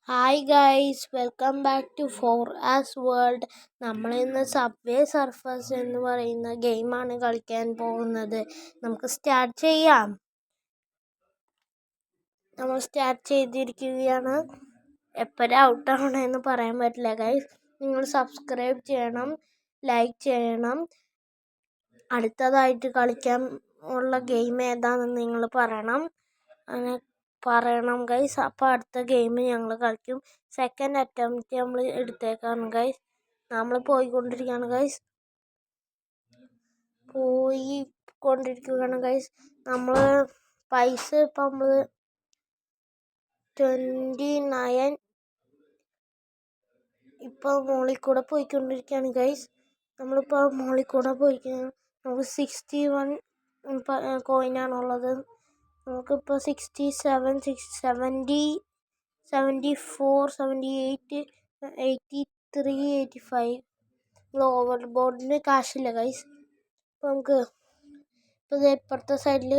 Hi guys, welcome back to 4S world. നമ്മളിന്ന് Subway Surfers എന്ന് പറയുന്ന ഗെയിമാണ് കളിക്കാൻ പോകുന്നത്. നമുക്ക് സ്റ്റാർട്ട് ചെയ്യാം. നമ്മൾ സ്റ്റാർട്ട് ചെയ്തിരിക്കുകയാണ്. എപ്പോഴും ഔട്ടാവണമെന്ന് പറയാൻ പറ്റില്ല ഗൈസ്. നിങ്ങൾ സബ്സ്ക്രൈബ് ചെയ്യണം, ലൈക്ക് ചെയ്യണം. അടുത്തതായിട്ട് കളിക്കാൻ ഉള്ള ഗെയിം ഏതാണെന്ന് നിങ്ങൾ പറയണം ഗൈസ്. അപ്പോൾ അടുത്ത ഗെയിം ഞങ്ങൾ കളിക്കും. സെക്കൻഡ് അറ്റംപ്റ്റ് നമ്മൾ എടുത്തേക്കാണ് ഗൈസ്. നമ്മൾ പോയിക്കൊണ്ടിരിക്കുകയാണ് ഗൈസ്. നമ്മൾ പൈസ ഇപ്പം നമ്മൾ 29 ഇപ്പോൾ മുകളിൽ കൂടെ പോയിക്കൊണ്ടിരിക്കുകയാണ് ഗൈസ്. നമ്മളിപ്പോൾ മുകളിൽ കൂടെ നമുക്ക് 61 കോയിനാണുള്ളത്. നമുക്കിപ്പോൾ 67, 70, 74, 78, 83, 85. ഓവർ ബോർഡിന് കാശില്ല ഗൈസ്. അപ്പോൾ നമുക്ക് ഇപ്പോൾ ഇപ്പുറത്തെ സൈഡിൽ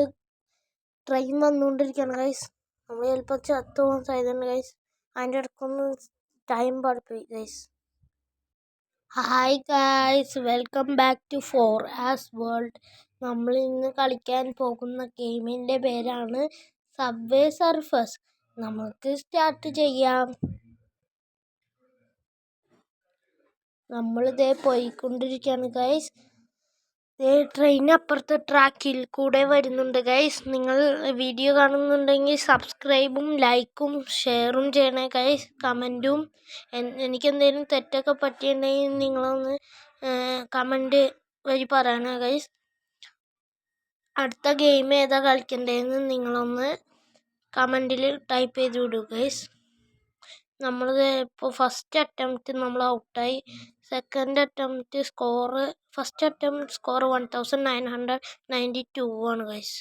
ട്രെയിൻ വന്നുകൊണ്ടിരിക്കുകയാണ് ഗൈസ്. നമ്മൾ ചിലപ്പോൾ ചത്തു പോകാൻ സാധ്യതയുണ്ട് ഗൈസ്. അതിൻ്റെ ഇടയ്ക്കൊന്ന് ടൈം പഠിപ്പോയി guys. Hi guys, welcome back to 4S world. നമ്മൾ ഇന്ന് കളിക്കാൻ പോകുന്ന ഗെയിമിൻ്റെ പേരാണ് സബ്വേ സർഫേഴ്സ്. നമുക്ക് സ്റ്റാർട്ട് ചെയ്യാം. നമ്മളിതേ പോയിക്കൊണ്ടിരിക്കുകയാണ് ഗൈസ്. ട്രെയിൻ അപ്പുറത്തെ ട്രാക്കിൽ കൂടെ വരുന്നുണ്ട് ഗൈസ്. നിങ്ങൾ വീഡിയോ കാണുന്നുണ്ടെങ്കിൽ സബ്സ്ക്രൈബും ലൈക്കും ഷെയറും ചെയ്യണേ ഗൈസ്. കമൻറ്റും എനിക്കെന്തെങ്കിലും തെറ്റൊക്കെ പറ്റിയിട്ടുണ്ടെങ്കിൽ നിങ്ങളൊന്ന് കമൻറ്റ് വഴി പറയണേ ഗൈസ്. അടുത്ത ഗെയിം ഏതാ കളിക്കേണ്ടതെന്ന് നിങ്ങളൊന്ന് കമൻറ്റിൽ ടൈപ്പ് ചെയ്ത് വിടുക ഗൈസ്. നമ്മൾ ഇപ്പോൾ ഫസ്റ്റ് അറ്റംപ്റ്റ് നമ്മൾ ഔട്ടായി. Second attempt first attempt score 1992 ആണ് ഗൈസ്.